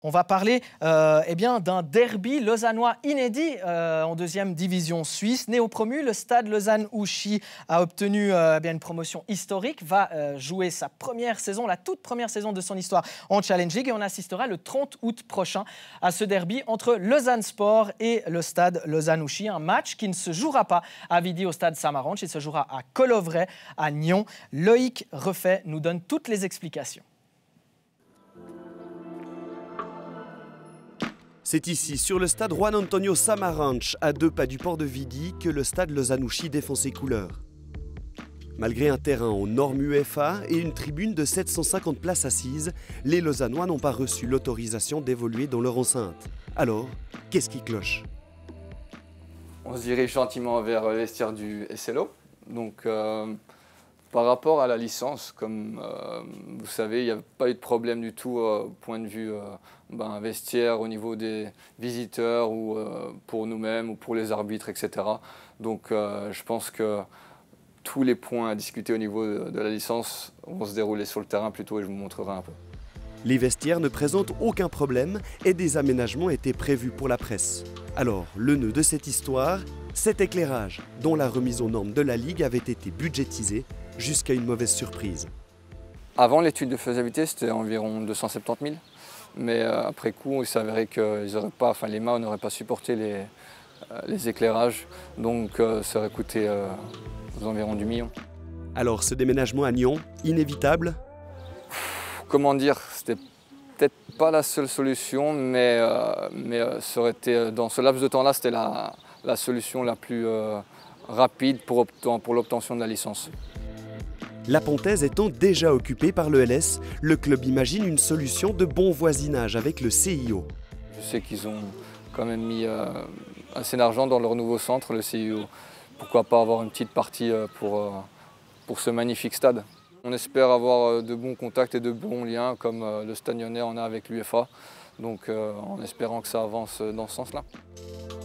On va parler d'un derby lausannois inédit en deuxième division suisse. Néo-promu, le stade Lausanne-Ouchy a obtenu une promotion historique, va jouer sa première saison, la toute première saison de son histoire en Challenge League. Et on assistera le 30 août prochain à ce derby entre Lausanne Sport et le stade Lausanne-Ouchy. Un match qui ne se jouera pas à Vidi au stade Samaranch, il se jouera à Colovray, à Nyon. Loïc Refait nous donne toutes les explications. C'est ici, sur le stade Juan Antonio Samaranch, à 2 pas du port de Vidi, que le stade Lausanne-Ouchy défend ses couleurs. Malgré un terrain aux normes UEFA et une tribune de 750 places assises, les Lausannois n'ont pas reçu l'autorisation d'évoluer dans leur enceinte. Alors, qu'est-ce qui cloche? On se dirige gentiment vers le vestiaire du SLO. Donc, par rapport à la licence, comme vous savez, il n'y a pas eu de problème du tout au point de vue vestiaire, au niveau des visiteurs ou pour nous-mêmes ou pour les arbitres, etc. Donc je pense que tous les points à discuter au niveau de la licence vont se dérouler sur le terrain plutôt et je vous montrerai un peu. Les vestiaires ne présentent aucun problème et des aménagements étaient prévus pour la presse. Alors, le nœud de cette histoire, cet éclairage, dont la remise aux normes de la Ligue avait été budgétisée jusqu'à une mauvaise surprise. Avant l'étude de faisabilité, c'était environ 270 000. Mais après coup, il s'avérait que les mâts n'auraient pas supporté les éclairages. Donc ça aurait coûté aux environs du million. Alors ce déménagement à Nyon, inévitable? Comment dire, c'était peut-être pas la seule solution, mais ça aurait été, dans ce laps de temps-là, c'était la solution la plus rapide pour l'obtention de la licence. La Pontaise étant déjà occupée par le LS, le club imagine une solution de bon voisinage avec le CIO. Je sais qu'ils ont quand même mis assez d'argent dans leur nouveau centre, le CIO. Pourquoi pas avoir une petite partie pour ce magnifique stade. On espère avoir de bons contacts et de bons liens comme le Stade Lyonnais en a avec l'UEFA. Donc en espérant que ça avance dans ce sens-là.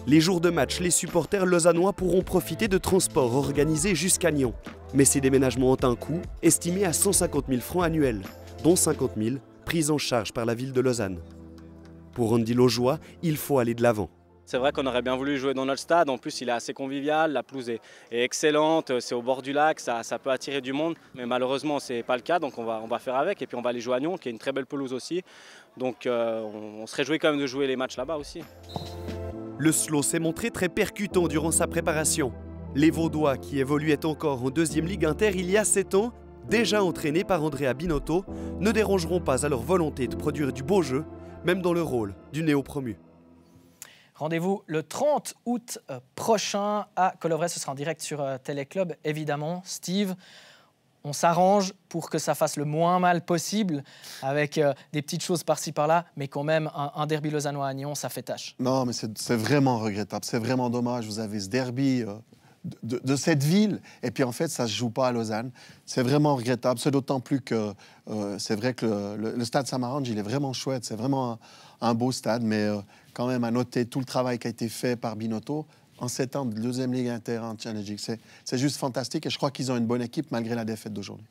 Les jours de match, les supporters lausannois pourront profiter de transports organisés jusqu'à Nyon. Mais ces déménagements ont un coût estimé à 150 000 francs annuels, dont 50 000 pris en charge par la ville de Lausanne. Pour Andy Laujoie, il faut aller de l'avant. C'est vrai qu'on aurait bien voulu jouer dans notre stade, en plus il est assez convivial, la pelouse est excellente, c'est au bord du lac, ça peut attirer du monde, mais malheureusement ce n'est pas le cas, donc on va faire avec, et puis on va aller jouer à Nyon, qui est une très belle pelouse aussi, donc on se réjouit quand même de jouer les matchs là-bas aussi. Le slow s'est montré très percutant durant sa préparation. Les Vaudois, qui évoluaient encore en deuxième Ligue Inter il y a 7 ans, déjà entraînés par Andrea Binotto, ne dérangeront pas à leur volonté de produire du beau jeu, même dans le rôle du néo-promu. Rendez-vous le 30 août prochain à Colovray. Ce sera en direct sur Téléclub, évidemment. Steve, on s'arrange pour que ça fasse le moins mal possible avec des petites choses par-ci par-là, mais quand même, un derby lausannois à Nyon, ça fait tâche. Non, mais c'est vraiment regrettable. C'est vraiment dommage. Vous avez ce derby de cette ville, et puis en fait, ça ne se joue pas à Lausanne. C'est vraiment regrettable. C'est d'autant plus que c'est vrai que le stade Samaranch, il est vraiment chouette. C'est vraiment un beau stade, mais quand même à noter tout le travail qui a été fait par Binotto en 7 ans de deuxième Ligue Inter en Challenge League. C'est juste fantastique et je crois qu'ils ont une bonne équipe malgré la défaite d'aujourd'hui.